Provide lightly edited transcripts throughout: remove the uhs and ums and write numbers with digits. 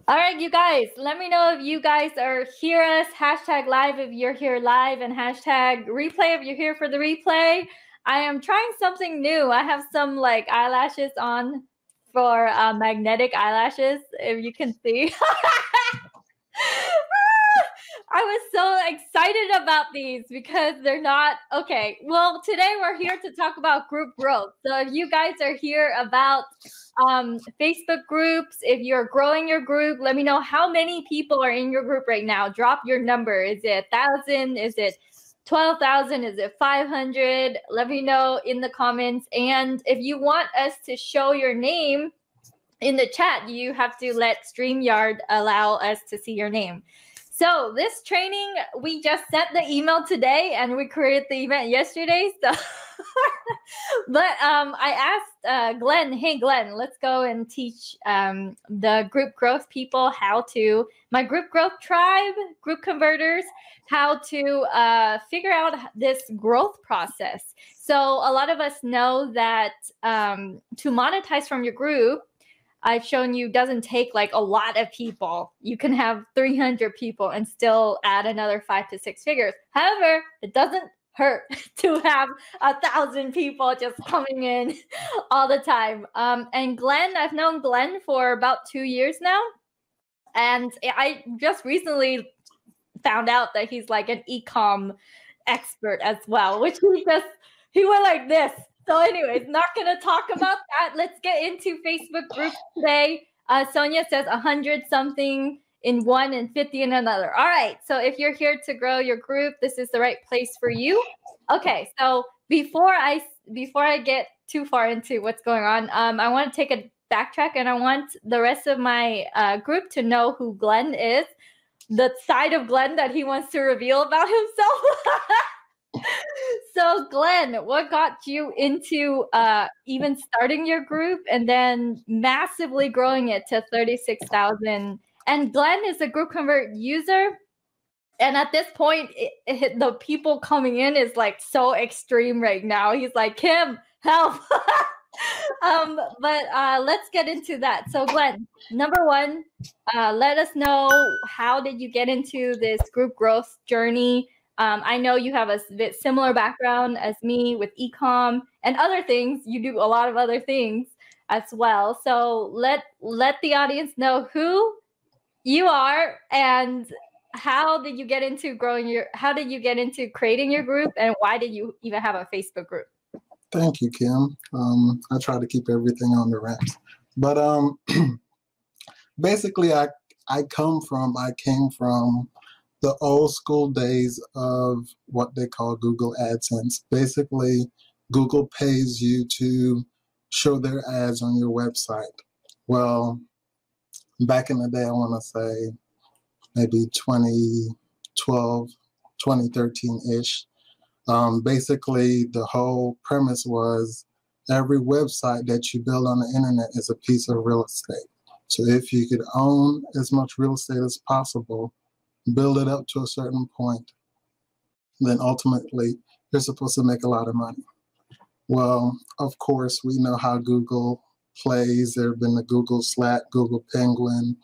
All right, you guys, let me know if you guys are hear us. Hashtag live if you're here live, and hashtag replay if you're here for the replay. I am trying something new. I have some like eyelashes on for magnetic eyelashes, if you can see. I was so excited about these because they're not okay. Well, today we're here to talk about group growth. So if you guys are here about Facebook groups, if you're growing your group, let me know how many people are in your group right now. Drop your number. Is it 1,000? Is it 12,000? Is it 500? Let me know in the comments. And if you want us to show your name in the chat, you have to let StreamYard allow us to see your name. So this training, we just sent the email today and we created the event yesterday. So, but I asked Glenn, hey Glenn, let's go and teach the group growth people how to, my group growth tribe, group converters, how to figure out this growth process. So a lot of us know that to monetize from your group, I've shown you doesn't take like a lot of people. You can have 300 people and still add another 5 to 6 figures. However, it doesn't hurt to have 1,000 people just coming in all the time. And Glenn, I've known Glenn for about 2 years now. And I just recently found out that he's like an e-com expert as well, which he went like this. So anyways, not going to talk about that. Let's get into Facebook groups today. Sonia says 100 something in one and 50 in another. All right. So if you're here to grow your group, this is the right place for you. Okay. So before I get too far into what's going on, I want to take a backtrack and I want the rest of my group to know who Glenn is, the side of Glenn that he wants to reveal about himself. So Glenn, what got you into even starting your group and then massively growing it to 36,000? And Glenn is a GroupConvert user. And at this point, the people coming in is like so extreme right now. He's like, Kim, help. But let's get into that. So Glenn, number one, let us know, how did you get into this group growth journey? I know you have a bit similar background as me with e-com and other things. You do a lot of other things as well. So let the audience know who you are and how did you get into creating your group, and why did you even have a Facebook group? Thank you, Kim. I try to keep everything on the ramps. But basically, I came from the old school days of what they call Google AdSense. Basically, Google pays you to show their ads on your website. Well, back in the day, I want to say maybe 2012, 2013-ish, basically the whole premise was every website that you build on the internet is a piece of real estate. So if you could own as much real estate as possible, build it up to a certain point, then ultimately you're supposed to make a lot of money. Well, of course, we know how Google plays. There have been the Google Slack, Google Penguin,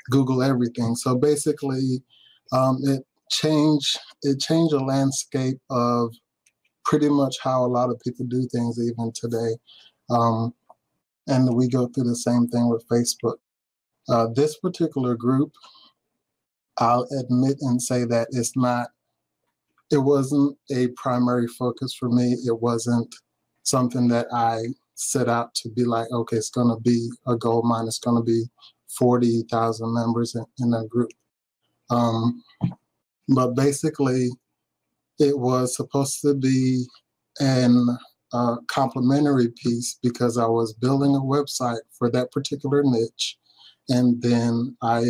Google everything. So basically, it changed the landscape of pretty much how a lot of people do things even today. And we go through the same thing with Facebook. This particular group, I'll admit and say that it wasn't a primary focus for me. It wasn't something that I set out to be like, okay, it's going to be a gold mine. It's going to be 40,000 members in that group. But basically, it was supposed to be an complementary piece because I was building a website for that particular niche. And then I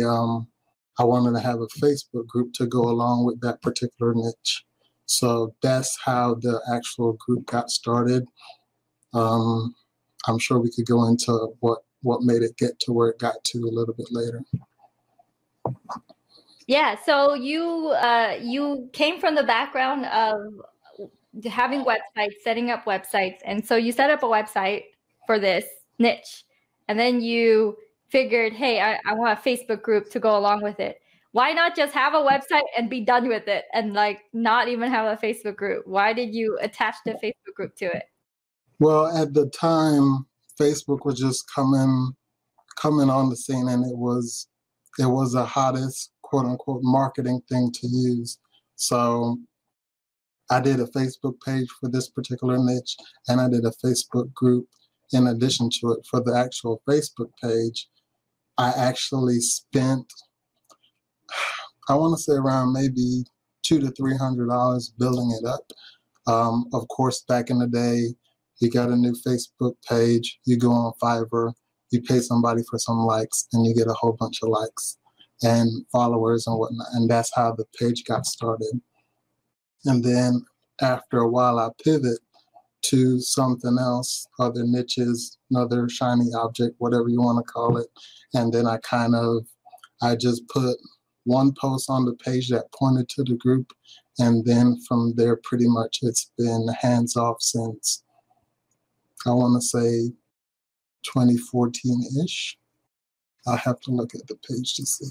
wanted to have a Facebook group to go along with that particular niche. So that's how the actual group got started. I'm sure we could go into what made it get to where it got to a little bit later. Yeah, so you came from the background of having websites, setting up websites, and so you set up a website for this niche, and then you figured, hey, I want a Facebook group to go along with it. Why not just have a website and be done with it and like not even have a Facebook group? Why did you attach the Facebook group to it? Well, at the time, Facebook was just coming on the scene, and it was the hottest quote unquote marketing thing to use. So I did a Facebook page for this particular niche, and I did a Facebook group in addition to it. For the actual Facebook page, I actually spent, I want to say around maybe $200 to $300 building it up. Of course, back in the day, you got a new Facebook page, you go on Fiverr, you pay somebody for some likes, and you get a whole bunch of likes and followers and whatnot. And that's how the page got started. And then after a while, I pivot to something else, other niches, another shiny object, whatever you want to call it. And then I just put one post on the page that pointed to the group. And then from there, pretty much it's been hands off since, I want to say 2014-ish. I'll have to look at the page to see.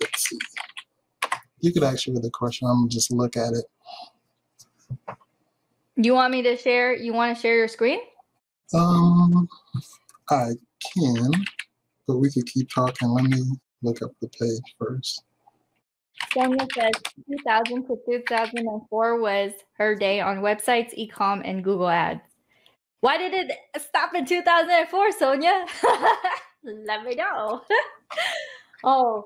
Let's see. You could ask me the question. I'm going to just look at it. You want me to share? You want to share your screen? I can, but we could keep talking. Let me look up the page first. Sonia says 2000 to 2004 was her day on websites, e-com, and Google Ads. Why did it stop in 2004, Sonia? Let me know. Oh,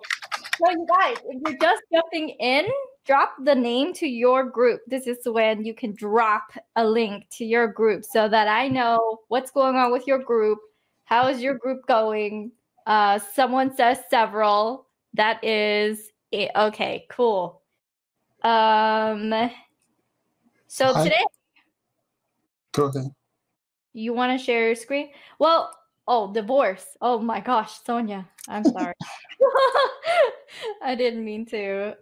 so you guys, if you're just jumping in, drop the name to your group. This is when you can drop a link to your group so that I know what's going on with your group. How is your group going? Someone says several. That is it. Okay, cool. So today, go ahead. You want to share your screen? Well, oh, divorce. Oh my gosh, Sonia, I'm sorry. I didn't mean to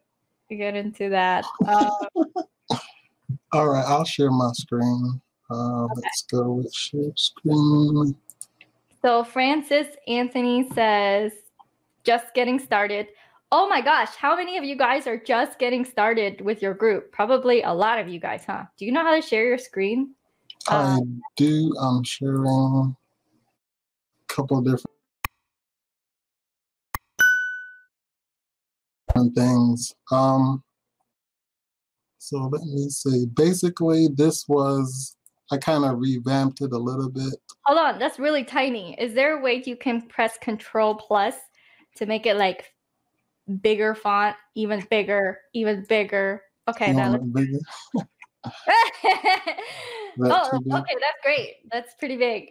get into that. All right, I'll share my screen. Okay. Let's go with share screen. So Francis Anthony says, just getting started. Oh my gosh, how many of you guys are just getting started with your group? Probably a lot of you guys, huh? Do you know how to share your screen? I do. I'm sharing a couple of different things. So let me see. Basically, this was, I kind of revamped it a little bit. Hold on, that's really tiny. Is there a way you can press Control+ to make it like bigger font, even bigger, even bigger? Okay, that looks bigger. Oh, okay, that's great. That's pretty big.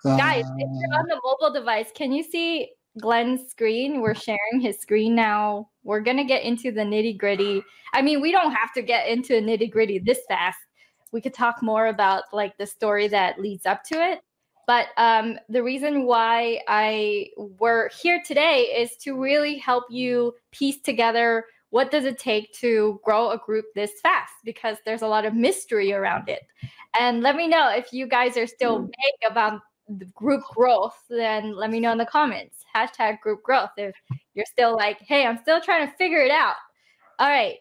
Guys, if you're on the mobile device, can you see Glenn's screen? We're sharing his screen now. We're going to get into the nitty-gritty. I mean, we don't have to get into nitty-gritty this fast. We could talk more about like the story that leads up to it. But the reason why we're here today is to really help you piece together what does it take to grow a group this fast, because there's a lot of mystery around it. And let me know if you guys are still vague about the group growth, then let me know in the comments. #group growth. If you're still like, hey, I'm still trying to figure it out. All right.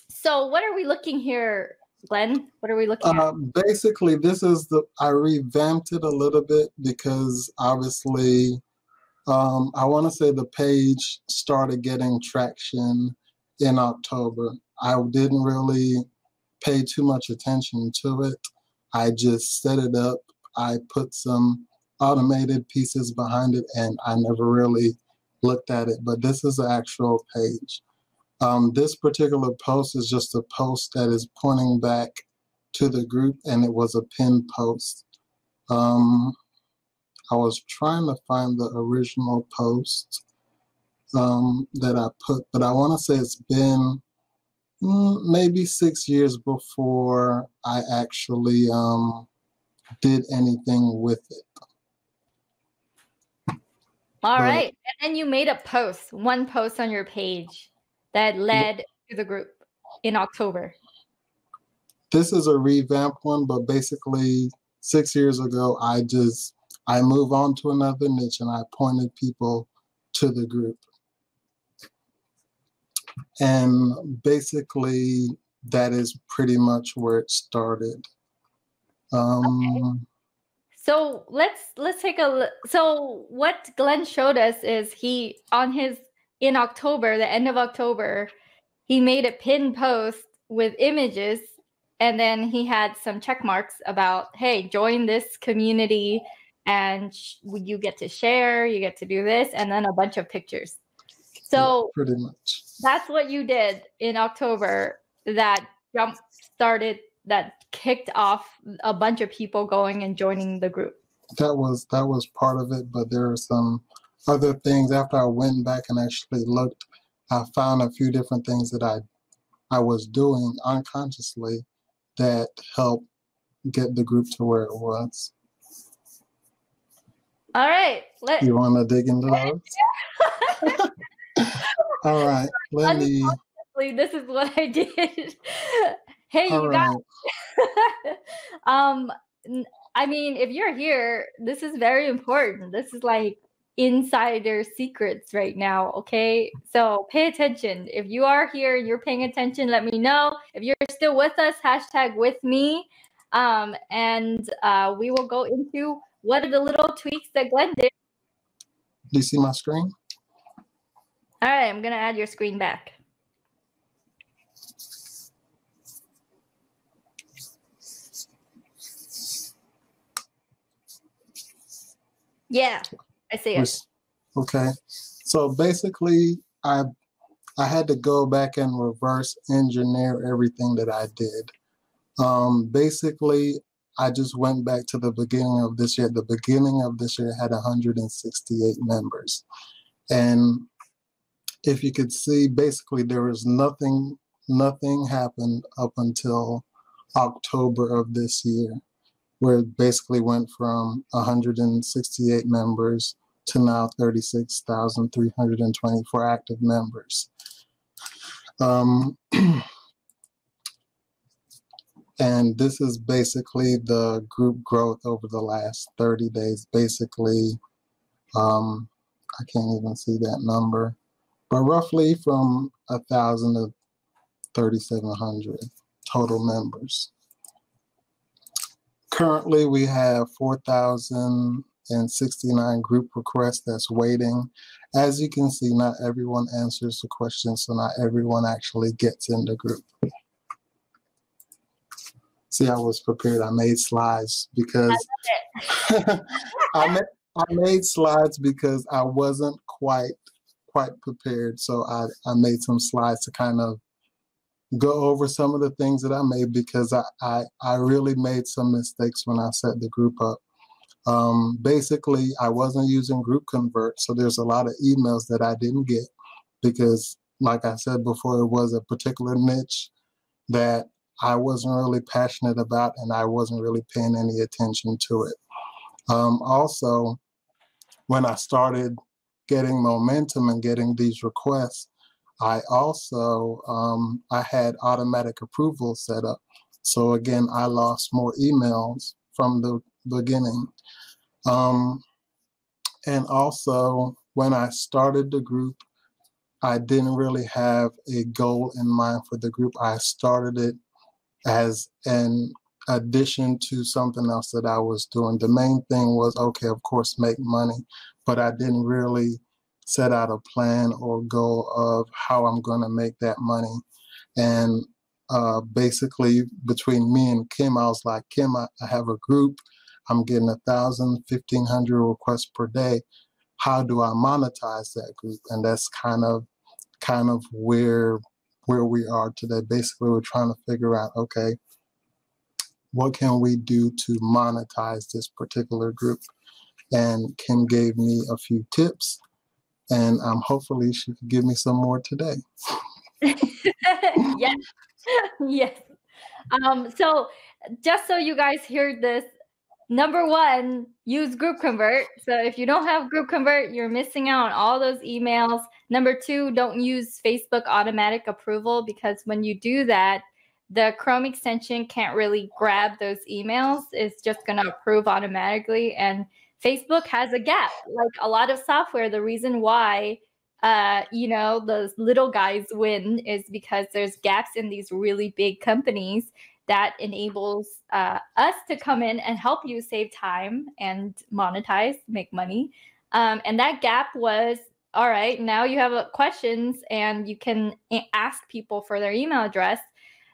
So what are we looking here, Glenn? What are we looking at? Basically, this is I revamped it a little bit because obviously, I want to say the page started getting traction in October. I didn't really pay too much attention to it. I just set it up. I put some automated pieces behind it, and I never really looked at it. But this is the actual page. This particular post is just a post that is pointing back to the group, and it was a pinned post. I was trying to find the original post that I put, but I want to say it's been maybe 6 years before I actually did anything with it. All right. And then you made a post, one post on your page that led to the group in October. This is a revamped one, but basically 6 years ago, I I move on to another niche and I pointed people to the group. And basically, that is pretty much where it started. Okay. So let's take a look. So what Glenn showed us is he in October, the end of October, he made a pinned post with images, and then he had some check marks about, hey, join this community, and you get to share, you get to do this, and then a bunch of pictures. So pretty much that's what you did in October that kicked off a bunch of people going and joining the group. That was part of it, but there are some other things. After I went back and actually looked, I found a few different things that I was doing unconsciously that helped get the group to where it was. All right. You want to dig into those? All right. This is what I did. Hey, all you right. guys. I mean, if you're here, this is very important. This is like insider secrets right now, okay? So pay attention. If you are here and you're paying attention, let me know. If you're still with us, #with me. And we will go into what are the little tweaks that Glenn did. Do you see my screen? All right, I'm going to add your screen back. Yeah, I see it. Okay. So basically, I had to go back and reverse engineer everything that I did. Basically, I just went back to the beginning of this year. The beginning of this year had 168 members. And if you could see, basically there was nothing happened up until October of this year, where it basically went from 168 members to now 36,324 active members. And this is basically the group growth over the last 30 days. Basically, I can't even see that number, but roughly from 1,000 to 3,700 total members. Currently, we have 4,069 group requests that's waiting. As you can see, not everyone answers the question, so not everyone actually gets in the group. See, I was prepared. I made slides because I made slides because I wasn't quite prepared. So I made some slides to kind of go over some of the things that I made, because I really made some mistakes when I set the group up. Basically, I wasn't using GroupConvert, so there's a lot of emails that I didn't get because, like I said before, it was a particular niche that I wasn't really passionate about, and I wasn't really paying any attention to it. Also, when I started getting momentum and getting these requests, I also I had automatic approval set up. So again, I lost more emails from the beginning. And also, when I started the group, I didn't really have a goal in mind for the group. I started it as an addition to something else that I was doing. The main thing was, okay, of course, make money, but I didn't really set out a plan or goal of how I'm going to make that money. And basically, between me and Kim, I was like, Kim, I have a group. I'm getting 1,000, 1,500 requests per day. How do I monetize that group? And that's kind of where we are today. Basically, we're trying to figure out, okay, what can we do to monetize this particular group? And Kim gave me a few tips, and hopefully she could give me some more today. Yes, yes. So just so you guys hear this, number one, use GroupConvert. So if you don't have GroupConvert, you're missing out on all those emails. Number two, don't use Facebook automatic approval, because when you do that, the Chrome extension can't really grab those emails. It's just going to approve automatically. And Facebook has a gap. Like a lot of software, the reason why you know, those little guys win is because there's gaps in these really big companies that enables us to come in and help you save time and monetize, make money. And that gap was, all right, now you have questions and you can ask people for their email address.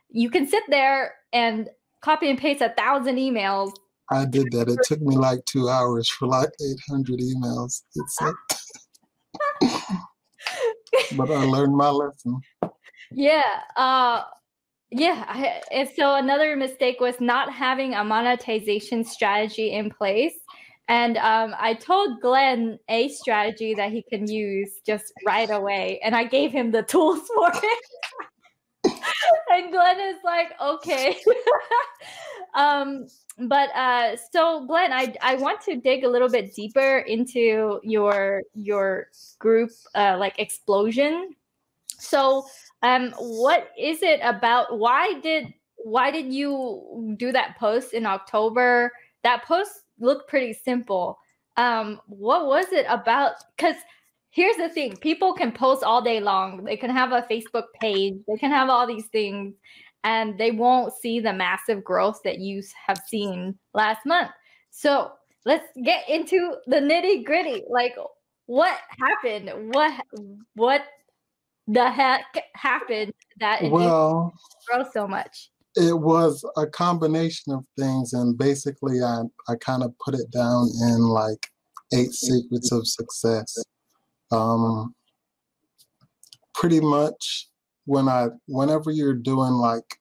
You can sit there and copy and paste 1,000 emails. I did that. It took me like 2 hours for like 800 emails. It's like, but I learned my lesson. Yeah. Yeah. And so another mistake was not having a monetization strategy in place. And I told Glenn a strategy that he can use just right away. And I gave him the tools for it. And Glenn is like, okay. So Glenn, I want to dig a little bit deeper into your group like explosion. So what is it about? Why did you do that post in October? That post looked pretty simple. What was it about? Because here's the thing, people can post all day long. They can have a Facebook page. They can have all these things, and they won't see the massive growth that you have seen last month. So let's get into the nitty gritty. Like, what happened? What the heck happened that it Well, grow so much? it was a combination of things, and basically I kind of put it down in like 8 secrets of success. Pretty much whenever you're doing like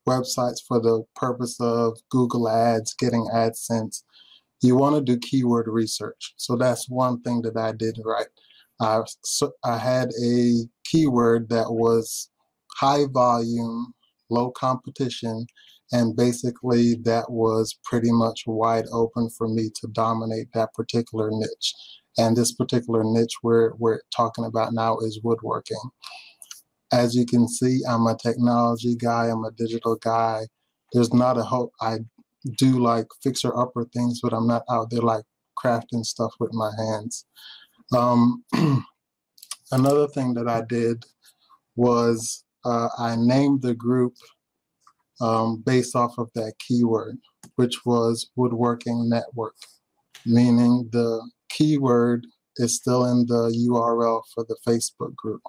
websites for the purpose of Google Ads, getting AdSense, you want to do keyword research. So that's one thing that I did right. I had a keyword that was high volume, low competition, and basically that was pretty much wide open for me to dominate that particular niche. And this particular niche we're talking about now is woodworking. As you can see, I'm a technology guy, I'm a digital guy. There's not a hope. I do like fixer-upper things, but I'm not out there like crafting stuff with my hands. Another thing that I did was I named the group based off of that keyword, which was woodworking network, meaning the keyword is still in the URL for the Facebook group.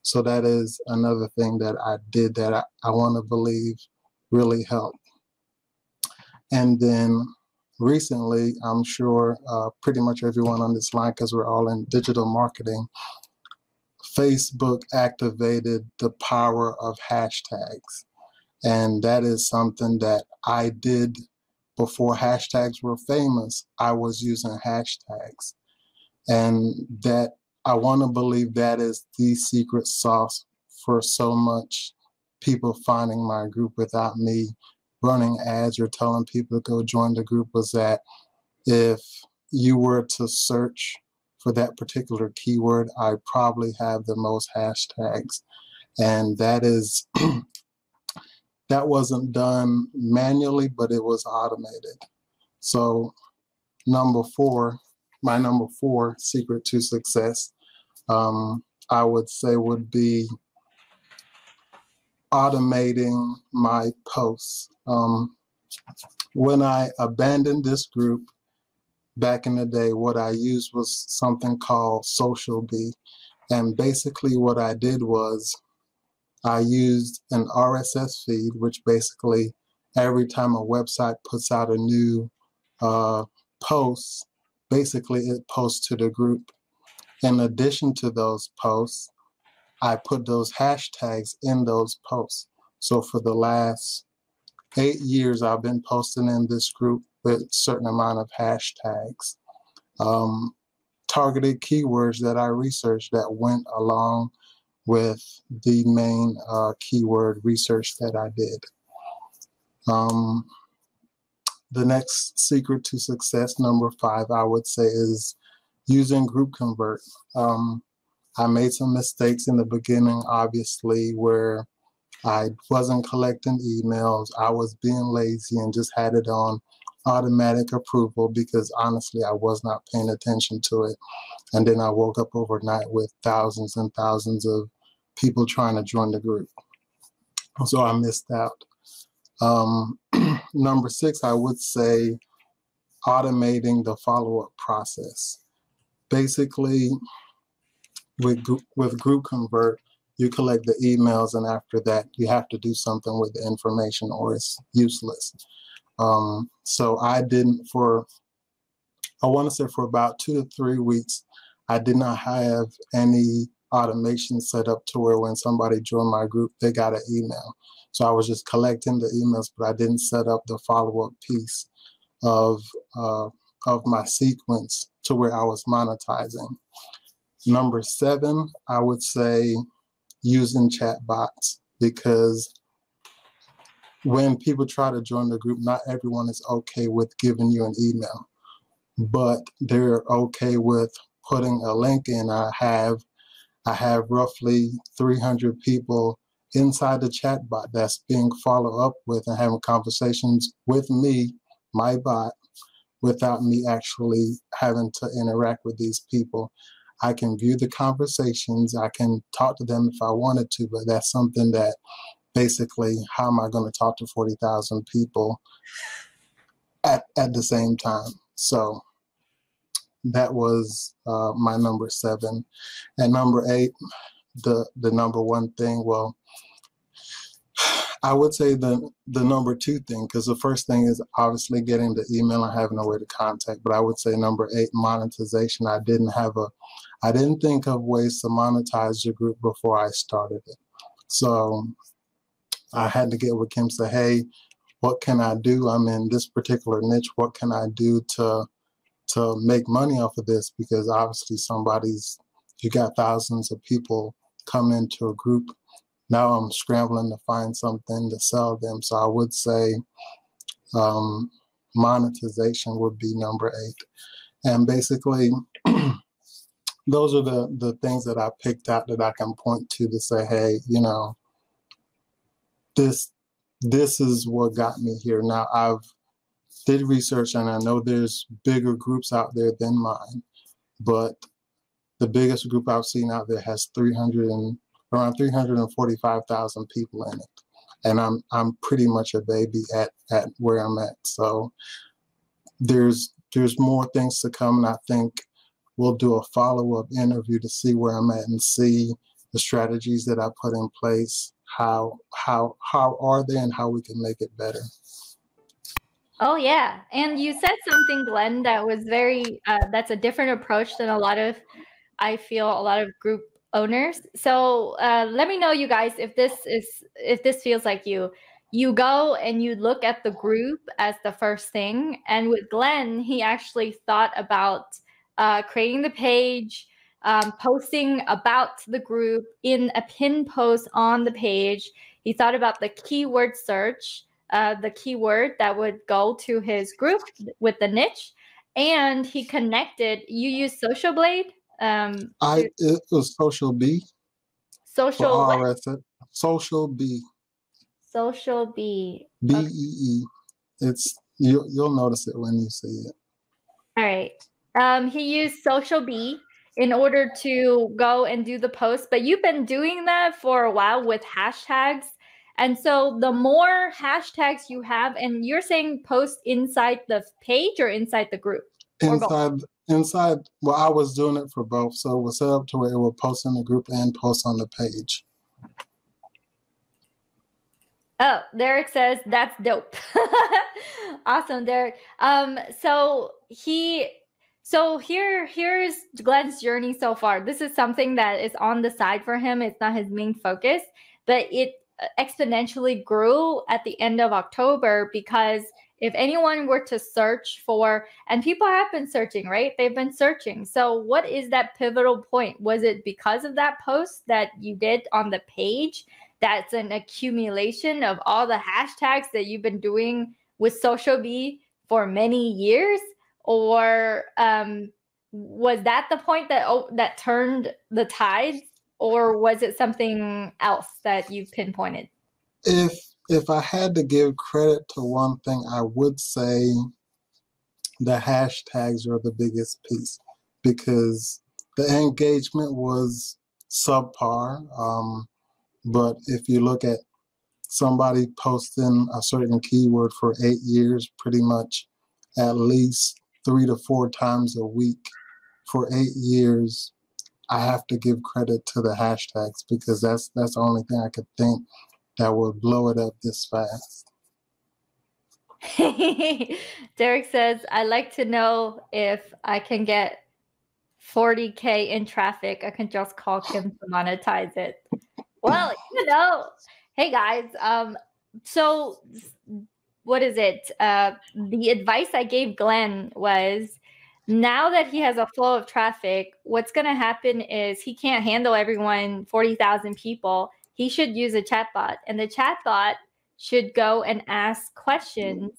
So that is another thing that I did that I want to believe really helped. And then recently, I'm sure pretty much everyone on this line, because we're all in digital marketing, Facebook activated the power of hashtags. And that is something that I did before hashtags were famous. I was using hashtags. And that I want to believe that is the secret sauce for so much people finding my group without me running ads or telling people to go join the group, was that if you were to search for that particular keyword, I probably have the most hashtags. And that is, that wasn't done manually, but it was automated. So my number four secret to success, I would say would be automating my posts. When I abandoned this group back in the day, what I used was something called Social Bee. And basically what I did was I used an RSS feed, which basically every time a website puts out a new post, basically it posts to the group. In addition to those posts, I put those hashtags in those posts. So for the last 8 years, I've been posting in this group with a certain amount of hashtags, targeted keywords that I researched that went along with the main keyword research that I did. The next secret to success, number 5, I would say, is using GroupConvert. I made some mistakes in the beginning, obviously, where I wasn't collecting emails. I was being lazy and just had it on automatic approval because honestly, I was not paying attention to it. And then I woke up overnight with thousands and thousands of people trying to join the group. So I missed out. Number 6, I would say automating the follow-up process. Basically, with GroupConvert, you collect the emails, and after that, you have to do something with the information or it's useless. So I didn't I want to say for about 2 to 3 weeks, I did not have any automation set up to where when somebody joined my group, they got an email. So I was just collecting the emails, but I didn't set up the follow-up piece of my sequence to where I was monetizing. Number 7, I would say using chatbots, because when people try to join the group, not everyone is okay with giving you an email, but they're okay with putting a link in. I have roughly 300 people inside the chatbot that's being followed up with and having conversations with me, my bot, without me actually having to interact with these people. I can view the conversations, I can talk to them if I wanted to, but that's something that basically, how am I going to talk to 40,000 people at the same time? So that was my number 7. And number 8, the number 1 thing, well, I would say the number 2 thing, because the first thing is obviously getting the email and having a way to contact, but I would say number 8, monetization. I didn't think of ways to monetize the group before I started it. So I had to get with Kim, say, hey, what can I do? I'm in this particular niche. What can I do to make money off of this? Because obviously you got thousands of people come into a group. Now I'm scrambling to find something to sell them. So I would say monetization would be number 8. And basically, those are the things that I picked out that I can point to say, hey, you know, this is what got me here. Now I've did research and I know there's bigger groups out there than mine, but the biggest group I've seen out there has around 345,000 people in it. And I'm pretty much a baby at where I'm at. So there's more things to come, and I think we'll do a follow-up interview to see where I'm at and see the strategies that I put in place, how are they and how we can make it better. Oh yeah, and you said something, Glenn, that was very that's a different approach than I feel a lot of group owners. So let me know, you guys, if this feels like you go and you look at the group as the first thing. And with Glenn, he actually thought about creating the page, posting about the group in a pin post on the page. He thought about the keyword search, the keyword that would go to his group with the niche, and he connected. You use Social Blade? It was Social B. Social what? Social B. Social B. BEE. It's you'll notice it when you see it. All right. He used Social B in order to go and do the post, but you've been doing that for a while with hashtags. And so the more hashtags you have, and you're saying post inside the page or inside the group? Inside, well, I was doing it for both. So it was set up to where it would post in the group and post on the page. Oh, Derek says that's dope. Awesome, Derek. Here's Glenn's journey so far. This is something that is on the side for him. It's not his main focus, but it exponentially grew at the end of October, because if anyone were to search for, and people have been searching, right? They've been searching. So what is that pivotal point? Was it because of that post that you did on the page? That's an accumulation of all the hashtags that you've been doing with Social B for many years? Or was that the point that turned the tides? Or was it something else that you pinpointed? If I had to give credit to one thing, I would say the hashtags are the biggest piece because the engagement was subpar. But if you look at somebody posting a certain keyword for 8 years, pretty much at least 3 to 4 times a week for 8 years, I have to give credit to the hashtags because that's the only thing I could think that would blow it up this fast. Derek says, I'd like to know if I can get 40K in traffic. I can just call Kim to monetize it. Well, hey guys, so what is it? The advice I gave Glenn was, now that he has a flow of traffic, what's going to happen is he can't handle everyone, 40,000 people. He should use a chatbot, and the chatbot should go and ask questions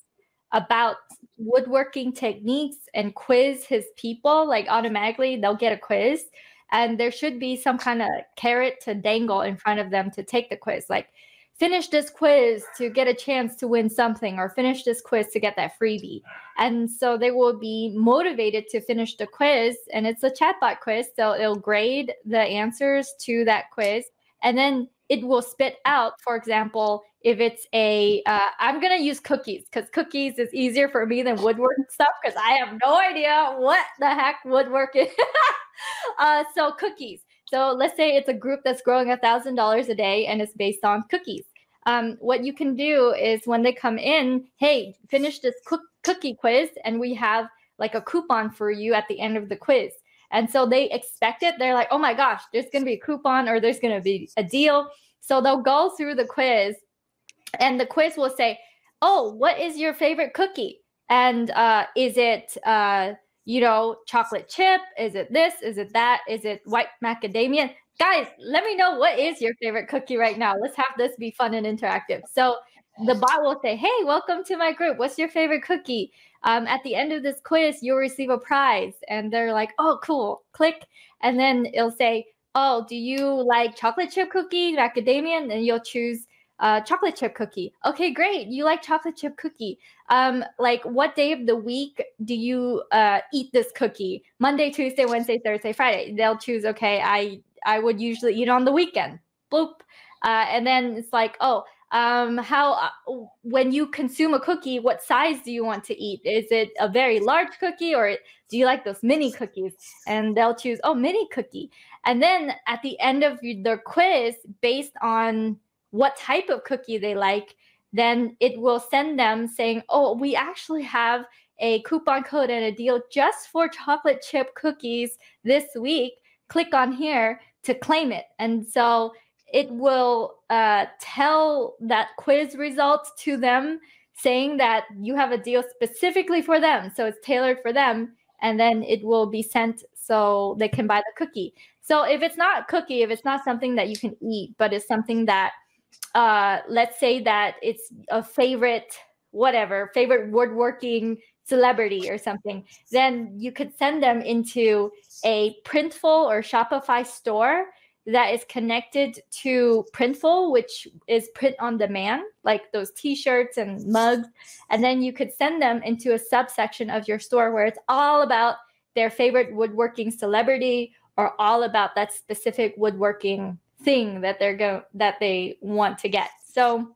about woodworking techniques and quiz his people. Like automatically they'll get a quiz, and there should be some kind of carrot to dangle in front of them to take the quiz. Like, finish this quiz to get a chance to win something, or finish this quiz to get that freebie. And so they will be motivated to finish the quiz, and it's a chatbot quiz, so it'll grade the answers to that quiz, and then it will spit out, for example, if it's a, I'm going to use cookies because cookies is easier for me than woodwork stuff because I have no idea what the heck woodwork is. So cookies. So let's say it's a group that's growing $1,000 a day and it's based on cookies. What you can do is when they come in, hey, finish this cookie quiz, and we have like a coupon for you at the end of the quiz. And so they expect it. They're like, oh my gosh, there's going to be a coupon or there's going to be a deal. So they'll go through the quiz, and the quiz will say, oh, what is your favorite cookie? And is it, chocolate chip? Is it this? Is it that? Is it white macadamia? Guys, let me know, what is your favorite cookie right now? Let's have this be fun and interactive. So the bot will say, hey, welcome to my group. What's your favorite cookie? At the end of this quiz, you'll receive a prize. And they're like, oh, cool. Click. And then it'll say, oh, do you like chocolate chip cookie, macadamia? And then you'll choose chocolate chip cookie. Okay, great. You like chocolate chip cookie. Like, what day of the week do you eat this cookie? Monday, Tuesday, Wednesday, Thursday, Friday. They'll choose, okay, I would usually eat on the weekend. Bloop. And then it's like, oh, when you consume a cookie, what size do you want to eat? Is it a very large cookie, or do you like those mini cookies? And they'll choose, oh, mini cookie. And then at the end of their quiz, based on what type of cookie they like, then it will send them saying, oh, we actually have a coupon code and a deal just for chocolate chip cookies this week. Click on here to claim it. And so it will tell that quiz results to them, saying that you have a deal specifically for them. So it's tailored for them, and then it will be sent so they can buy the cookie. So if it's not a cookie, if it's not something that you can eat, but it's something that, let's say that it's a favorite woodworking celebrity or something, then you could send them into a Printful or Shopify store that is connected to Printful, which is print on demand, like those t-shirts and mugs. And then you could send them into a subsection of your store where it's all about their favorite woodworking celebrity, or all about that specific woodworking thing that they want to get. So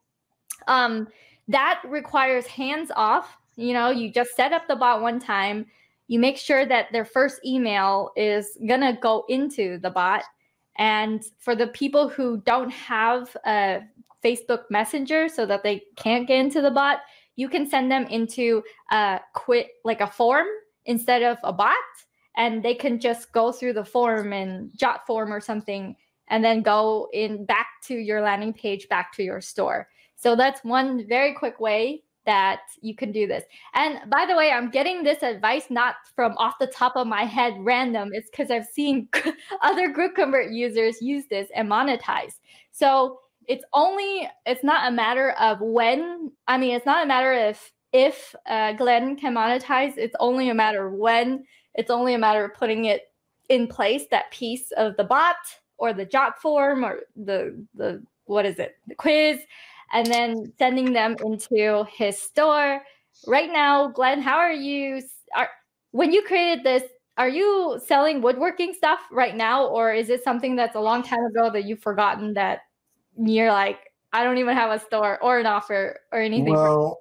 that requires hands off. You just set up the bot one time. You make sure that their first email is gonna go into the bot. And for the people who don't have a Facebook Messenger so that they can't get into the bot, you can send them into a form instead of a bot, and they can just go through the form and jot form or something, and then go in back to your landing page, back to your store. So that's one very quick way that you can do this. And by the way, I'm getting this advice not from off the top of my head random. It's because I've seen other GroupConvert users use this and monetize. So it's not a matter of when. I mean, it's not a matter if Glenn can monetize. It's only a matter of when. It's only a matter of putting it in place, that piece of the bot or the jot form or the quiz, and then sending them into his store. Right now, Glenn, how are you when you created this, are you selling woodworking stuff right now, or is it something that's a long time ago that you've forgotten that you're like, I don't even have a store or an offer or anything? Well,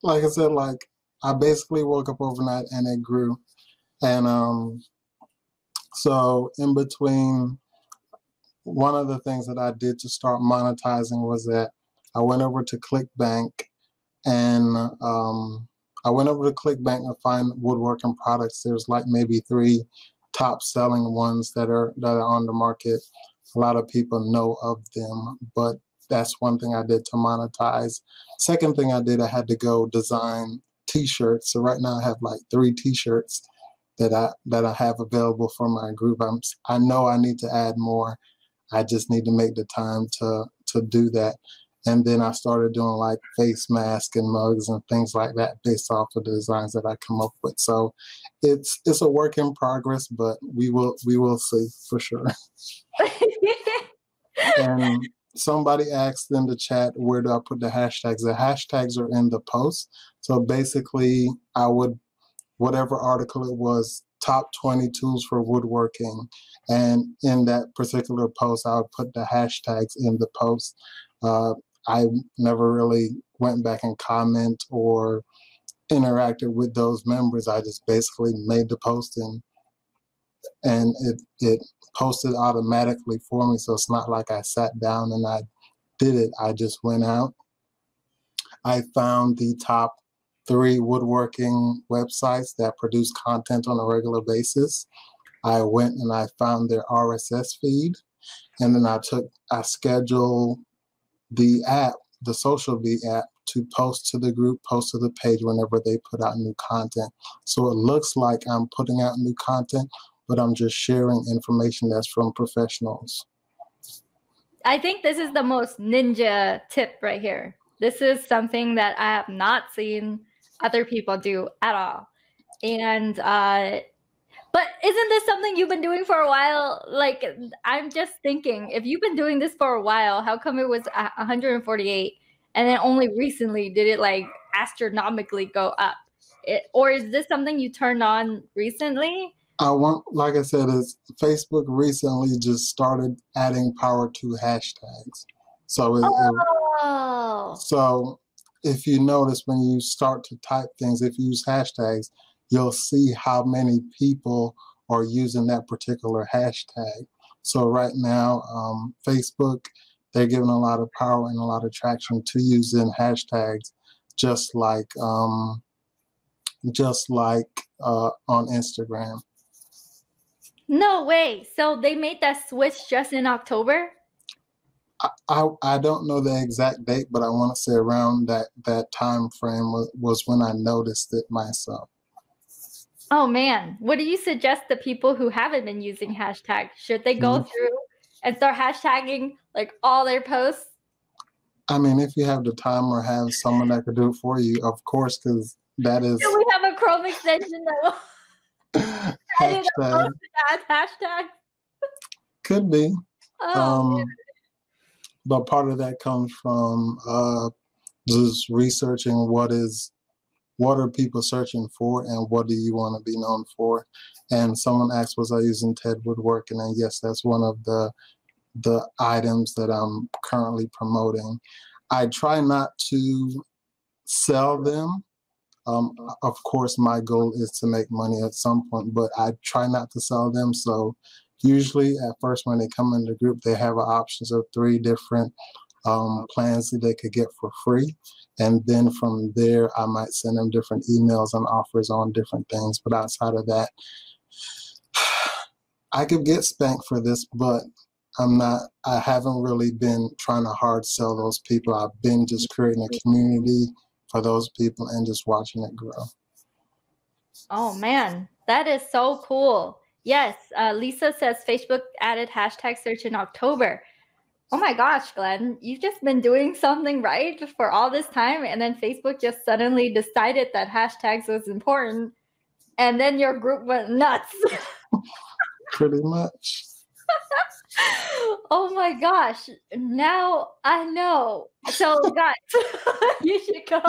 like I said, like I basically woke up overnight and it grew. And so in between, one of the things that I did to start monetizing was that I went over to ClickBank and I went over to ClickBank to find woodworking products. There's like maybe 3 top selling ones that are on the market. A lot of people know of them, but that's one thing I did to monetize. Second thing I did, I had to go design t-shirts. So right now I have like 3 t-shirts that I have available for my group. I know I need to add more. I just need to make the time to do that. And then I started doing like face masks and mugs and things like that based off of the designs that I come up with. So it's a work in progress, but we will see for sure. And somebody asked in the chat, where do I put the hashtags? The hashtags are in the post. So basically I would, whatever article it was, top 20 tools for woodworking. And in that particular post, I would put the hashtags in the post. I never really went back and comment or interacted with those members. I just basically made the post and it posted automatically for me. So it's not like I sat down and I did it. I just went out. I found the top 3 woodworking websites that produce content on a regular basis. I went and I found their RSS feed, and then I scheduled the app, the Social Bee app, to post to the group, post to the page whenever they put out new content. So it looks like I'm putting out new content, but I'm just sharing information that's from professionals. I think this is the most ninja tip right here. This is something that I have not seen other people do at all. And but isn't this something you've been doing for a while? Like, I'm just thinking, if you've been doing this for a while, how come it was 148 and then only recently did it like astronomically go up? Or is this something you turned on recently? Like I said, is Facebook recently just started adding power to hashtags. So so if you notice, when you start to type things, if you use hashtags, you'll see how many people are using that particular hashtag. So right now, Facebook, they're giving a lot of power and a lot of traction to using hashtags, just like on Instagram. No way. So they made that switch just in October? I don't know the exact date, but I want to say around that time frame was when I noticed it myself. Oh man, what do you suggest to people who haven't been using hashtags? Should they go through and start hashtagging like all their posts? I mean, if you have the time or have someone that could do it for you, of course, because that is. Do we have a Chrome extension that will hashtag. Hashtag? Could be. Oh, but part of that comes from just researching what are people searching for and what do you want to be known for. And someone asked, was I using TED Woodworking? And yes, that's one of the items that I'm currently promoting. I try not to sell them. Of course, my goal is to make money at some point, but I try not to sell them. So usually at first when they come in the group, they have options of 3 different plans that they could get for free. And then from there, I might send them different emails and offers on different things. But outside of that, I could get spanked for this, but I haven't really been trying to hard sell those people. I've been just creating a community for those people and just watching it grow. Oh man, that is so cool. Yes, Lisa says Facebook added hashtag search in October. Oh my gosh, Glenn, you've just been doing something right for all this time, and then Facebook just suddenly decided that hashtags was important, and then your group went nuts. Pretty much. Oh my gosh, now I know. So guys, you should go.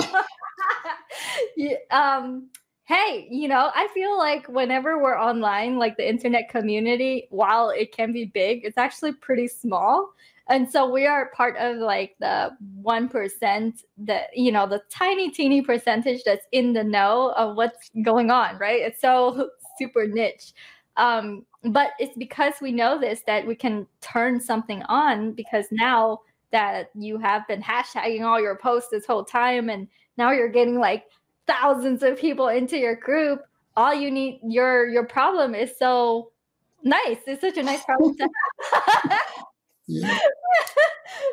hey, I feel like whenever we're online, like the internet community, while it can be big, it's actually pretty small. And so we are part of like the 1%, the tiny, teeny percentage that's in the know of what's going on, right? It's so super niche. But it's because we know this that we can turn something on, because now that you have been hashtagging all your posts this whole time, and now you're getting like thousands of people into your group, all you need, your problem is so nice. It's such a nice problem to have. Yeah.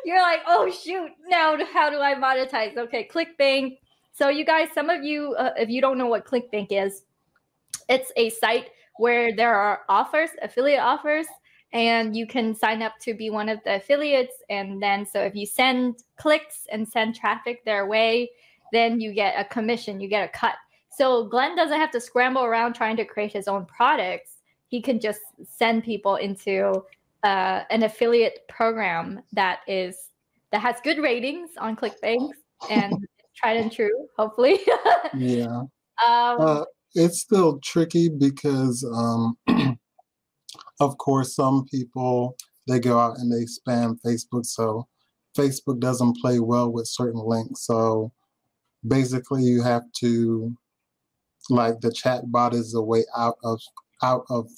You're like, oh shoot, now how do I monetize? Okay, ClickBank. So you guys, some of you, if you don't know what ClickBank is, it's a site where there are offers, affiliate offers, and you can sign up to be one of the affiliates. And then, so if you send clicks and send traffic their way, then you get a commission, you get a cut. So Glenn doesn't have to scramble around trying to create his own products. He can just send people into an affiliate program that has good ratings on ClickBank and tried and true, hopefully. Yeah. It's still tricky because, of course, some people, they go out and they spam Facebook. So Facebook doesn't play well with certain links. So basically you have to, like, the chat bot is a way out of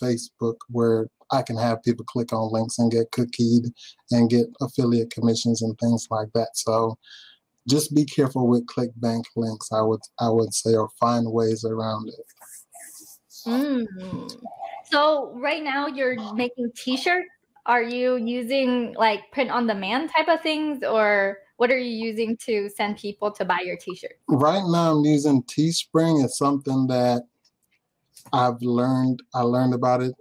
Facebook where I can have people click on links and get cookied and get affiliate commissions and things like that. So just be careful with ClickBank links, I would say, or find ways around it. So right now you're making t-shirts. Are you using like print on demand type of things, or what are you using to send people to buy your t-shirt? Right now I'm using Teespring. It's something that I learned about it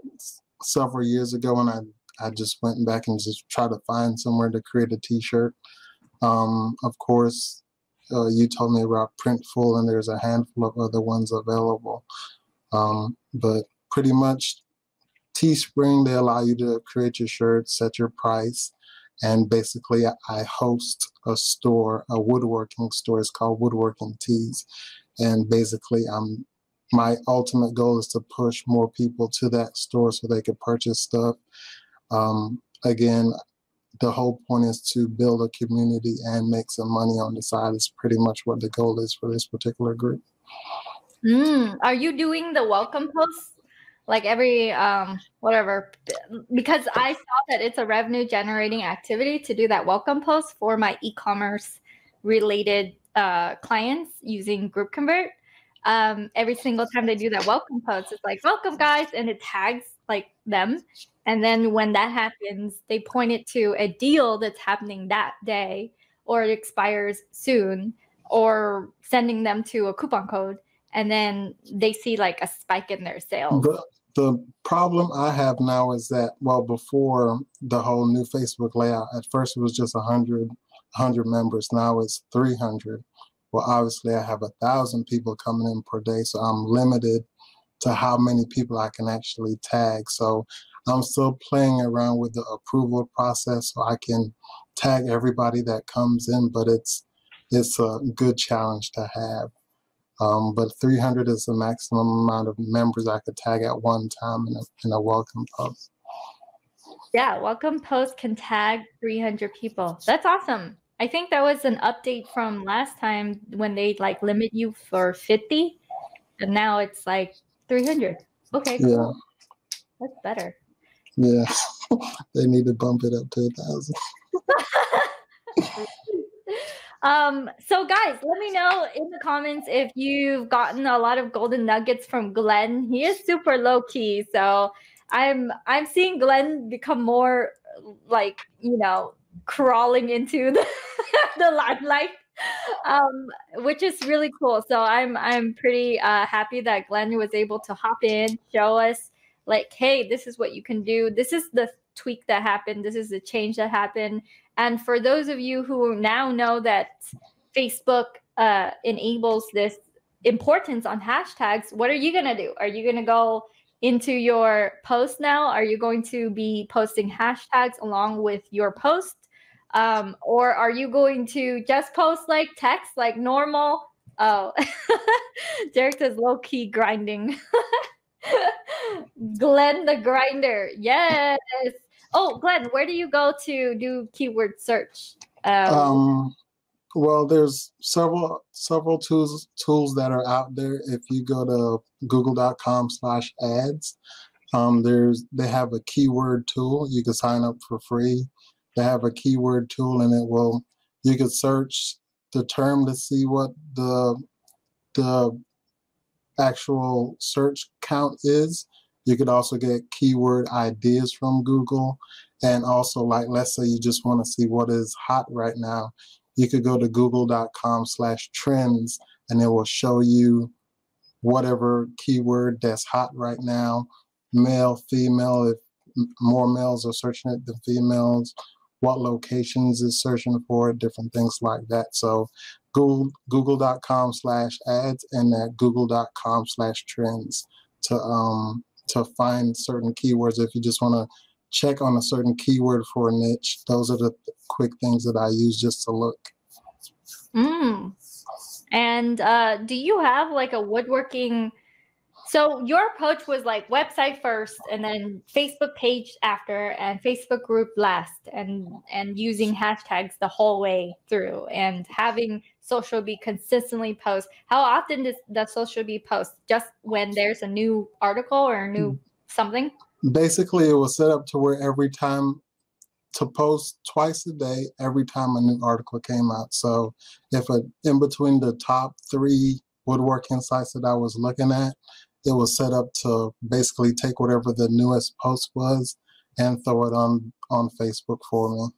several years ago, and I just went back and just tried to find somewhere to create a t-shirt. Of course, you told me about Printful, and there's a handful of other ones available. But pretty much Teespring, they allow you to create your shirt, set your price, and basically I host a store, a woodworking store. It's called Woodworking Tees, and basically my ultimate goal is to push more people to that store so they could purchase stuff. Again, the whole point is to build a community and make some money on the side. Is pretty much what the goal is for this particular group. Are you doing the welcome posts like every whatever? Because I saw that it's a revenue generating activity to do that welcome post for my e-commerce related clients using GroupConvert. Every single time they do that welcome post, it's like, welcome guys, and it tags like them. And then when that happens, they point it to a deal that's happening that day, or it expires soon, or sending them to a coupon code. And then they see like a spike in their sales. The problem I have now is that, well, before the whole new Facebook layout, at first it was just 100 members. Now it's 300. Well, obviously I have 1,000 people coming in per day, so I'm limited to how many people I can actually tag. So I'm still playing around with the approval process so I can tag everybody that comes in, but it's a good challenge to have. But 300 is the maximum amount of members I could tag at one time in a welcome post. Yeah, welcome post can tag 300 people. That's awesome. I think that was an update from last time when they like limit you for 50, and now it's like 300. Okay, cool. Yeah. That's better. Yeah, they need to bump it up to 1,000. So guys, let me know in the comments if you've gotten a lot of golden nuggets from Glenn. He is super low key, so I'm seeing Glenn become more like, crawling into the limelight, which is really cool. So I'm pretty happy that Glenn was able to hop in, show us like, hey, this is what you can do. This is the tweak that happened. This is the change that happened. And for those of you who now know that Facebook enables this importance on hashtags, what are you going to do? Are you going to go into your post now? Are you going to be posting hashtags along with your post? Or are you going to just post like text, like normal, Oh, Derek says low key grinding. Glenn the grinder. Yes. Oh, Glenn, where do you go to do keyword search? Well, there's several tools that are out there. If you go to google.com/ads, they have a keyword tool. You can sign up for free. They have a keyword tool, and you could search the term to see what the actual search count is. You could also get keyword ideas from Google, and also, like, let's say you just want to see what is hot right now. You could go to google.com/trends, and it will show you whatever keyword that's hot right now, male, female, if more males are searching it than females, what locations is searching for it, different things like that. So google.com/ads and at google.com/trends to find certain keywords. If you just want to check on a certain keyword for a niche, those are the quick things that I use just to look. And do you have like a woodworking? So your approach was like website first, and then Facebook page after, and Facebook group last, and using hashtags the whole way through, and having social be consistently post. How often does social be post? Just when there's a new article or a new something? Basically, it was set up to where every time to post twice a day, every time a new article came out. So if in between the top 3 woodworking sites that I was looking at, it was set up to basically take whatever the newest post was and throw it on Facebook for me.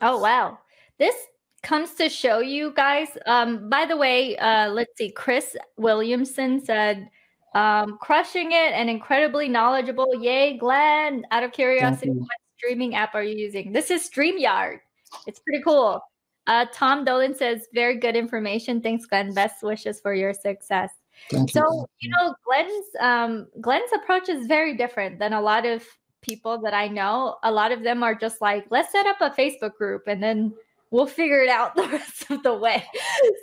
Oh, wow. This comes to show you guys. By the way, let's see. Chris Williamson said, crushing it and incredibly knowledgeable. Yay, Glenn. Out of curiosity, what streaming app are you using? This is StreamYard. It's pretty cool. Tom Dolan says, very good information. Thanks, Glenn. Best wishes for your success. Thank you. So, you know, Glenn's approach is very different than a lot of people that I know. A lot of them are just like, let's set up a Facebook group and then we'll figure it out the rest of the way.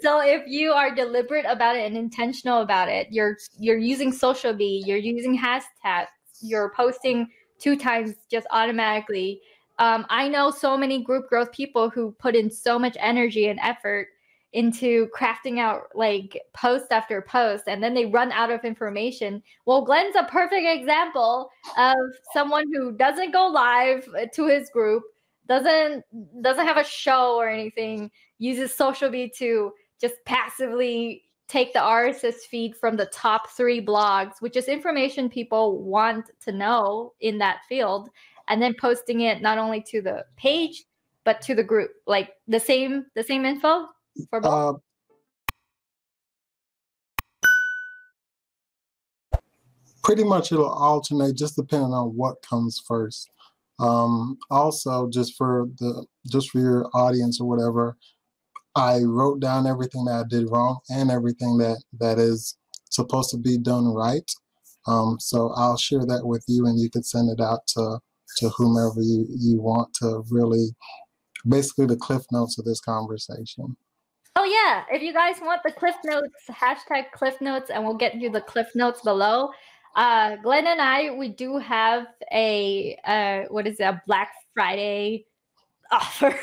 So if you are deliberate about it and intentional about it, you're using social bee, you're using hashtags, you're posting 2 times just automatically. I know so many group growth people who put in so much energy and effort into crafting out like post after post, and then they run out of information. Well, Glenn's a perfect example of someone who doesn't go live to his group, doesn't have a show or anything, uses social bee to just passively take the RSS feed from the top 3 blogs, which is information people want to know in that field, and then posting it not only to the page but to the group, like the same info for both. Pretty much it'll alternate just depending on what comes first. Also, just for your audience or whatever, I wrote down everything that I did wrong and everything that is supposed to be done right. So I'll share that with you, and you can send it out to whomever you want to really, basically the cliff notes of this conversation. Oh yeah, if you guys want the cliff notes, hashtag cliff notes, and we'll get you the cliff notes below. Glenn and I, we do have a Black Friday offer.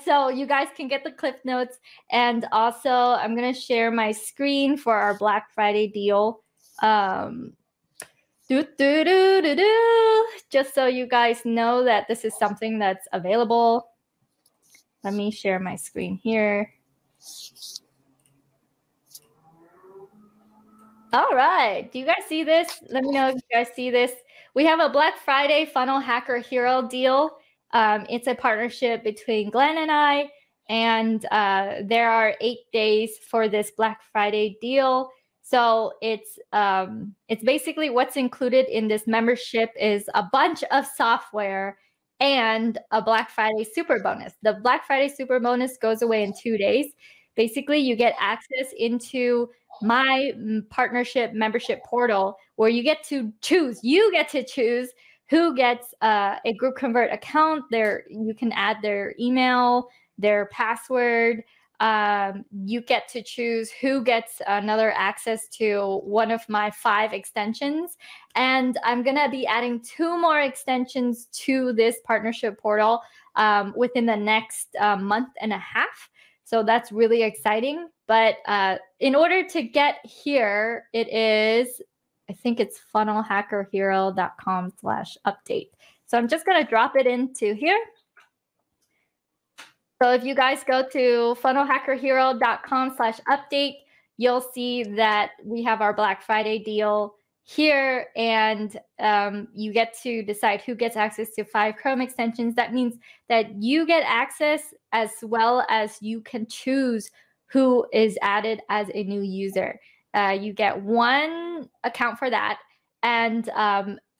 So you guys can get the cliff notes, and also I'm gonna share my screen for our Black Friday deal. Just so you guys know that this is something that's available. Let me share my screen here. All right. Do you guys see this? Let me know if you guys see this. We have a Black Friday Funnel Hacker Hero deal. It's a partnership between Glenn and I, and there are 8 days for this Black Friday deal. So it's basically what's included in this membership is a bunch of software and a Black Friday super bonus. The Black Friday super bonus goes away in 2 days. Basically, you get access into my partnership membership portal where you get to choose. You get to choose who gets a GroupConvert account. You can add their email, their password. you get to choose who gets another access to one of my 5 extensions. And I'm going to be adding 2 more extensions to this partnership portal within the next month and a half. So that's really exciting. But in order to get here, it is, I think it's funnelhackerhero.com/update. So I'm just going to drop it into here. So if you guys go to funnelhackerhero.com/update, you'll see that we have our Black Friday deal here, and you get to decide who gets access to 5 Chrome extensions. That means that you get access as well as you can choose who is added as a new user. You get 1 account for that, and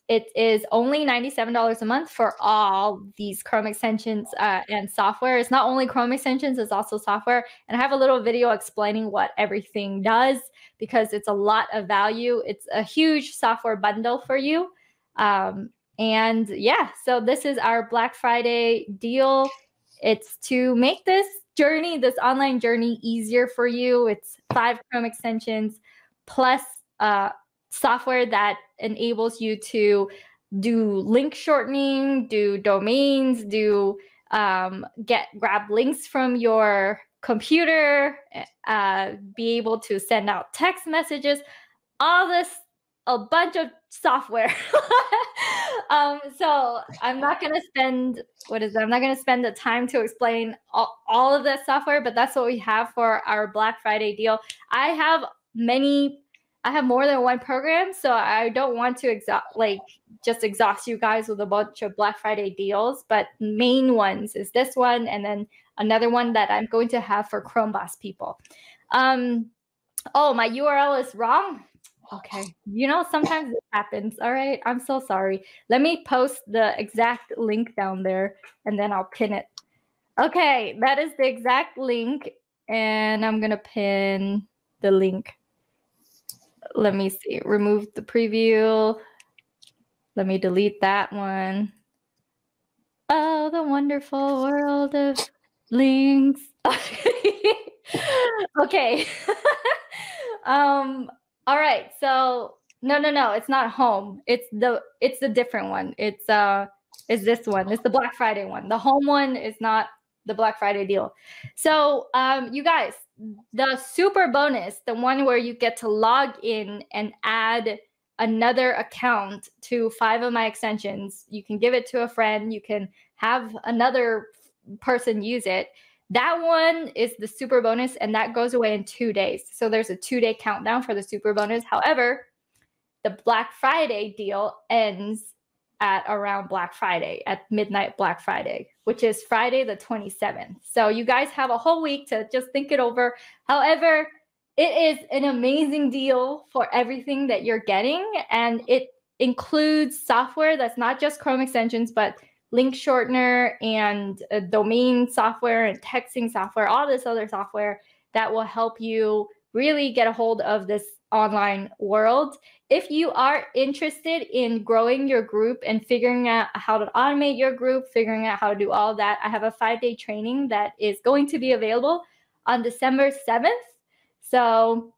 it is only $97 a month for all these Chrome extensions and software. It's not only Chrome extensions, it's also software. And I have a little video explaining what everything does because it's a lot of value. It's a huge software bundle for you. And yeah, so this is our Black Friday deal. It's to make this journey, this online journey, easier for you. It's 5 Chrome extensions plus software that enables you to do link shortening, do domains, do grab links from your computer, be able to send out text messages, all this, a bunch of software. So I'm not going to spend, I'm not going to spend the time to explain all of that software, but that's what we have for our Black Friday deal. I have more than 1 program, so I don't want to just exhaust you guys with a bunch of Black Friday deals, but main ones is this one, and then another one that I'm going to have for Chrome Boss people. Oh, my URL is wrong. Okay, sometimes it happens. All right, I'm so sorry. Let me post the exact link down there, and then I'll pin it. Okay, that is the exact link, and I'm gonna pin the link. Let me see, remove the preview. Let me delete that one. Oh, the wonderful world of links. Okay. All right. So no, it's not home. It's the different one. It's this one. It's the Black Friday one. The home one is not the Black Friday deal. So you guys, the super bonus, the one where you get to log in and add another account to 5 of my extensions, you can give it to a friend, you can have another person use it. That one is the super bonus, and that goes away in 2 days. So there's a 2-day countdown for the super bonus. However, the Black Friday deal ends at around Black Friday, at midnight Black Friday, which is Friday the 27th. So you guys have a whole week to just think it over. However, it is an amazing deal for everything that you're getting, and it includes software that's not just Chrome extensions, but link shortener and domain software and texting software, all this other software that will help you really get a hold of this online world. If you are interested in growing your group and figuring out how to automate your group, figuring out how to do all that, I have a 5-day training that is going to be available on December 7th. So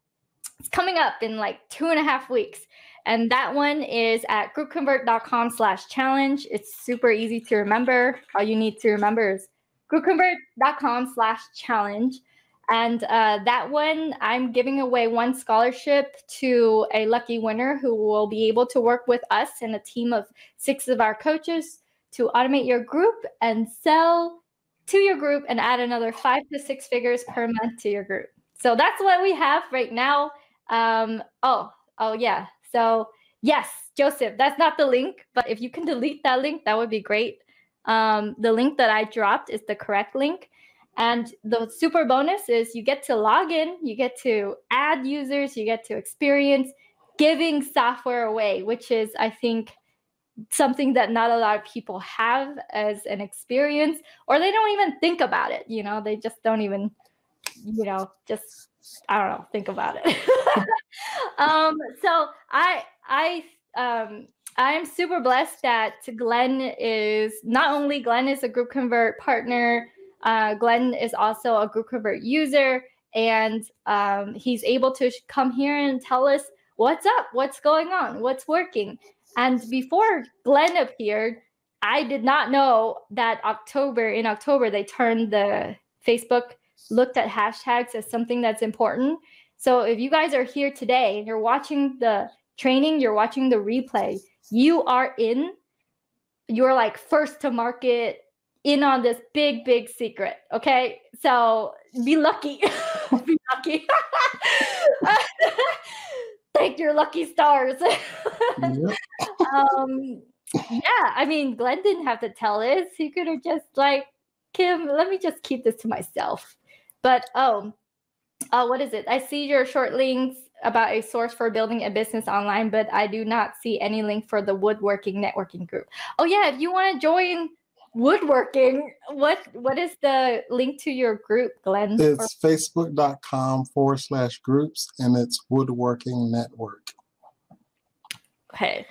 it's coming up in like 2.5 weeks. And that one is at GroupConvert.com/challenge. It's super easy to remember. All you need to remember is GroupConvert.com/challenge. And that one, I'm giving away 1 scholarship to a lucky winner who will be able to work with us and a team of 6 of our coaches to automate your group and sell to your group and add another 5 to 6 figures per month to your group. So that's what we have right now. Oh yeah. So yes, Joseph, that's not the link, but if you can delete that link, that would be great. The link that I dropped is the correct link. And the super bonus is you get to log in, you get to add users, you get to experience giving software away, which is, I think, something that not a lot of people have as an experience, or they don't even think about it. They just don't even, just, I don't know, think about it. So I'm super blessed that Glenn is a GroupConvert partner. Glenn is also a GroupConvert user, and he's able to come here and tell us what's up, what's going on, what's working. And before Glenn appeared, I did not know that in October, they turned the Facebook looked at hashtags as something that's important. So if you guys are here today and you're watching the training, you're watching the replay, you're like first to market in on this big secret. Okay. So be lucky. Be lucky. Thank your lucky stars. Yep. Yeah, I mean, Glenn didn't have to tell us. He could have just like, Kim, let me just keep this to myself. But what is it? I see your short links about a source for building a business online, but I do not see any link for the woodworking networking group. Oh yeah, if you want to join woodworking, what is the link to your group, Glenn? It's facebook.com/groups, and it's Woodworking Network. Okay.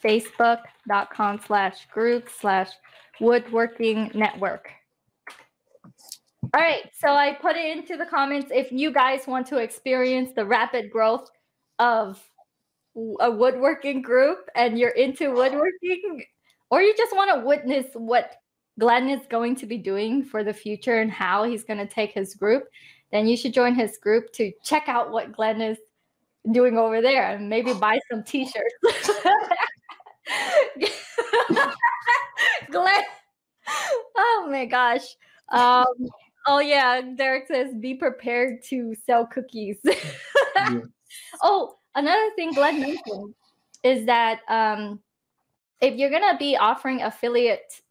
Facebook.com/group/woodworking network. All right, so I put it into the comments if you guys want to experience the rapid growth of a woodworking group and you're into woodworking, or you just want to witness what Glenn is going to be doing for the future and how he's going to take his group, then you should join his group to check out what Glenn is doing over there and maybe buy some t-shirts. Glenn, oh my gosh. Oh yeah, Derek says be prepared to sell cookies. Yeah. Oh, another thing Glenn mentioned is that if you're gonna be offering affiliate,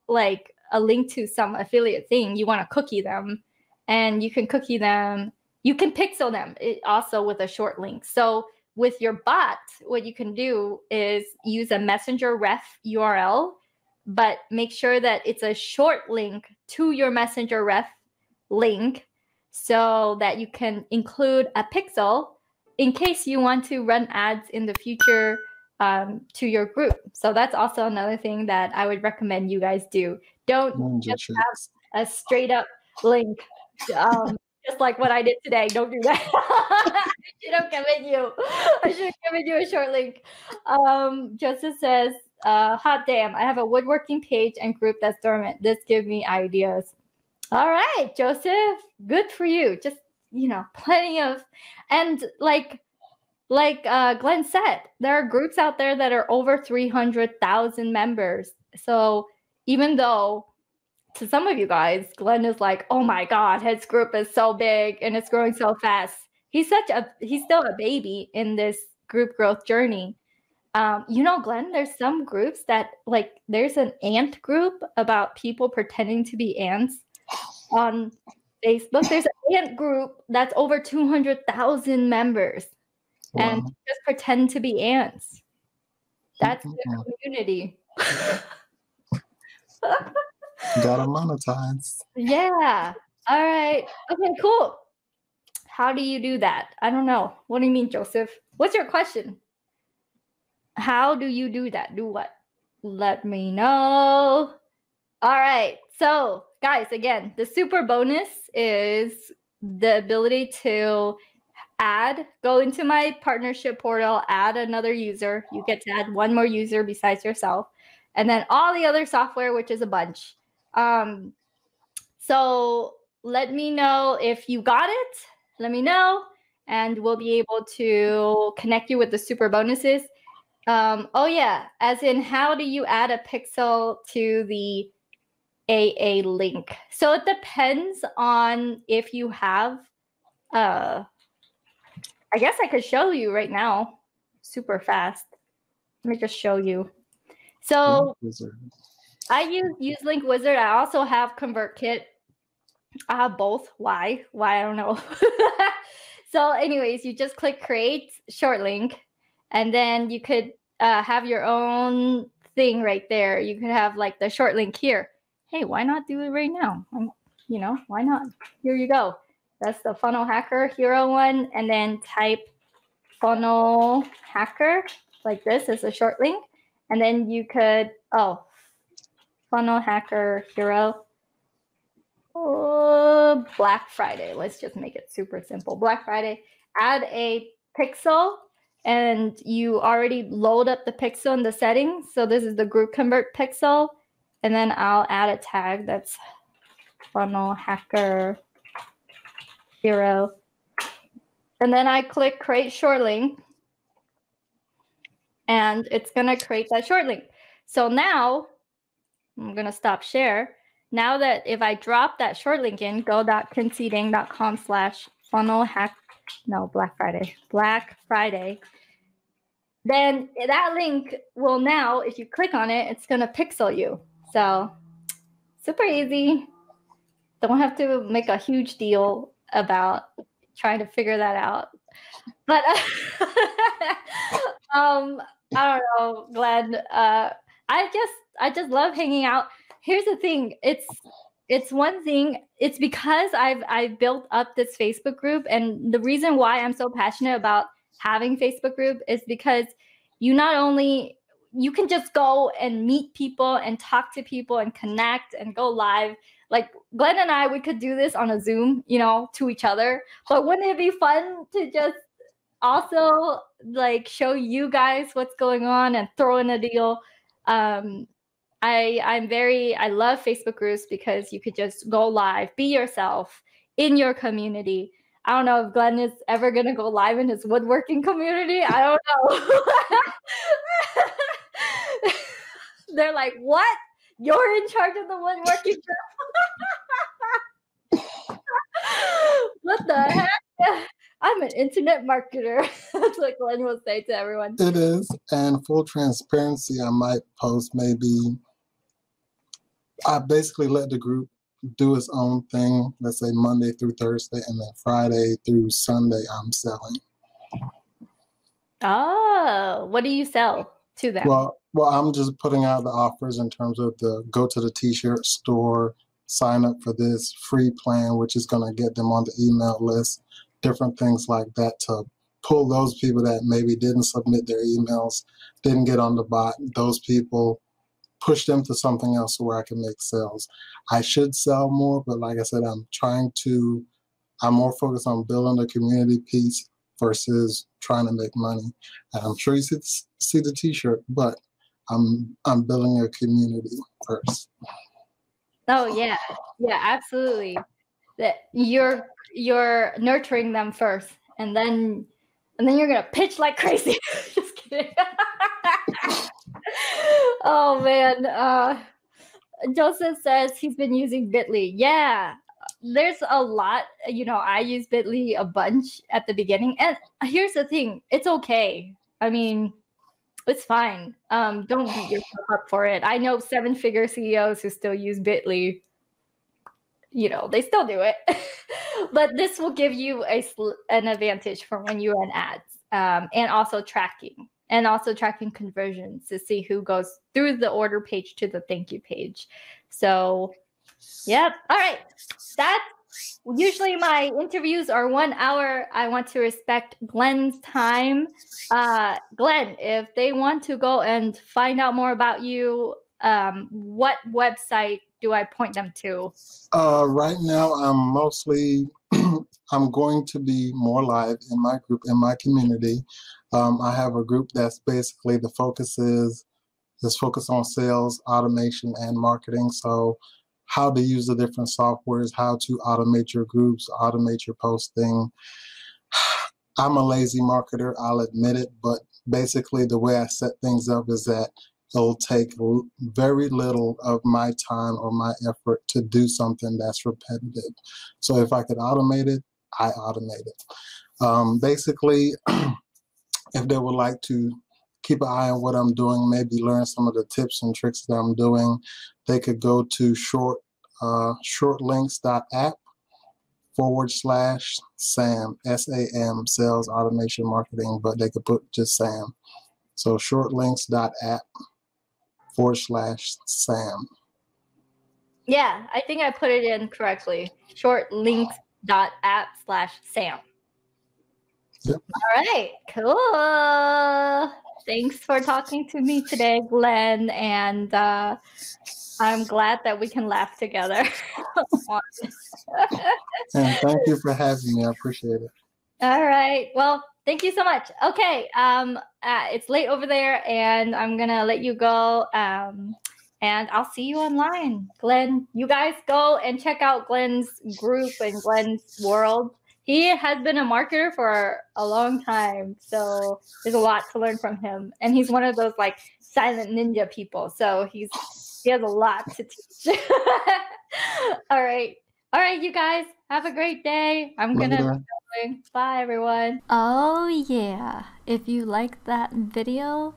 like a link to some affiliate thing, you want to cookie them, and you can cookie them. You can pixel them also with a short link. So with your bot, what you can do is use a messenger ref URL, but make sure that it's a short link to your messenger ref link so that you can include a pixel in case you want to run ads in the future to your group. So that's also another thing that I would recommend you guys do. Don't just have a straight up link, just like what I did today. Don't do that. I should have given you a short link. Joseph says, hot damn, I have a woodworking page and group that's dormant. This gives me ideas. All right, Joseph, good for you. Just, plenty of, and like Glenn said, there are groups out there that are over 300,000 members. So even though to some of you guys, Glenn is like, oh my God, his group is so big and it's growing so fast. He's still a baby in this group growth journey. Glenn, there's some groups that there's an ant group about people pretending to be ants on Facebook. There's an ant group that's over 200,000 members. Wow. And just pretend to be ants. That's the community. Gotta monetize. Yeah. All right. Okay, cool. How do you do that? I don't know. What do you mean, Joseph? What's your question? How do you do that? Do what? Let me know. All right. So, guys, again, the super bonus is the ability to go into my partnership portal, add another user. You get to add one more user besides yourself. And then all the other software, which is a bunch. So let me know if you got it. Let me know. And we'll be able to connect you with the super bonuses. Oh, yeah. As in, how do you add a pixel to the Aaa Link? So it depends on if you have... I guess I could show you right now, super fast. Let me just show you. So I use Link Wizard. I also have ConvertKit. I have both. Why? I don't know. So anyways, you just click create short link, and then you could have your own thing right there. You could have like the short link here. Hey, why not do it right now? Why not? Here you go. That's the Funnel Hacker Hero one. And then type Funnel Hacker like this as a short link. And then you could, Funnel Hacker Hero. Black Friday. Let's just make it super simple. Black Friday, add a pixel, and you already load up the pixel in the settings. So this is the GroupConvert pixel. And then I'll add a tag that's funnel hacker 0. And then I click create short link. And it's going to create that short link. So now I'm going to stop share. Now that if I drop that short link in, go.conceding.com/funnel Black Friday, then that link will now, if you click on it, it's going to pixel you. So super easy. Don't have to make a huge deal about trying to figure that out. But I don't know, Glenn. I just love hanging out. Here's the thing. It's one thing. It's because I've built up this Facebook group, and the reason why I'm so passionate about having Facebook group is because you can just go and meet people and talk to people and connect and go live. Like Glenn and I, we could do this on a Zoom, to each other. But wouldn't it be fun to just also like show you guys what's going on and throw in a deal? I love Facebook groups because you could just go live, be yourself in your community. I don't know if Glenn is ever going to go live in his woodworking community. I don't know. They're like, what? You're in charge of the woodworking group? What the heck? I'm an internet marketer. That's what Glenn will say to everyone. It is. And full transparency, I might post I basically let the group do its own thing, let's say Monday through Thursday, and then Friday through Sunday I'm selling. Oh, what do you sell to them? Well, I'm just putting out the offers in terms of go to the t-shirt store, sign up for this free plan, which is going to get them on the email list, different things like that to pull those people that maybe didn't submit their emails, didn't get on the bot, those people, push them to something else where I can make sales. I should sell more, but like I said, I'm more focused on building a community piece versus trying to make money. And I'm sure you see the t-shirt, but I'm building a community first. Oh yeah, absolutely. That you're nurturing them first, and then you're gonna pitch like crazy. Just kidding. Oh man, Joseph says he's been using Bitly. Yeah, there's a lot. I use Bitly a bunch at the beginning, and here's the thing: it's okay. I mean, it's fine. Don't beat yourself up for it. I know 7-figure CEOs who still use Bitly. They still do it. But this will give you an advantage for when you run ads, and also tracking conversions to see who goes through the order page to the thank you page. So, yep. All right. Usually my interviews are 1 hour. I want to respect Glenn's time. Glenn, if they want to go and find out more about you, what website do I point them to? Right now, I'm going to be more live in my group, in my community. I have a group that's basically the focus on sales, automation, and marketing. So how to use the different softwares, how to automate your groups, automate your posting. I'm a lazy marketer, I'll admit it, but basically the way I set things up is that it'll take very little of my time or my effort to do something that's repetitive. So if I could automate it, I automate it. Basically, if they would like to keep an eye on what I'm doing, maybe learn some of the tips and tricks that I'm doing, they could go to shortlinks.app/SAM, SAM, sales, automation, marketing, but they could put just SAM. So shortlinks.app/SAM. Yeah, I think I put it in correctly. Shortlinks.app/SAM. Yep. All right, cool. Thanks for talking to me today, Glenn, and I'm glad that we can laugh together. And thank you for having me. I appreciate it. All right. Well, thank you so much. Okay. It's late over there, and I'm gonna let you go. And I'll see you online, Glenn. You guys go and check out Glenn's group and Glenn's world. He has been a marketer for a long time, so there's a lot to learn from him. And he's one of those like silent ninja people, so he has a lot to teach. All right. All right, you guys, have a great day. I'm gonna Later. be going. Bye, everyone. Oh, yeah. If you liked that video,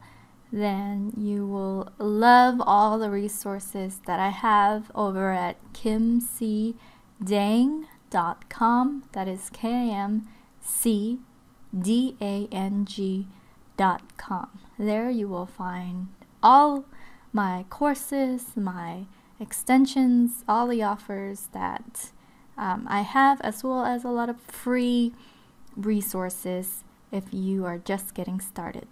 then you will love all the resources that I have over at kimcdang.com. That is KIMCDANG.com. There you will find all my courses, my extensions, all the offers that I have, as well as a lot of free resources if you are just getting started.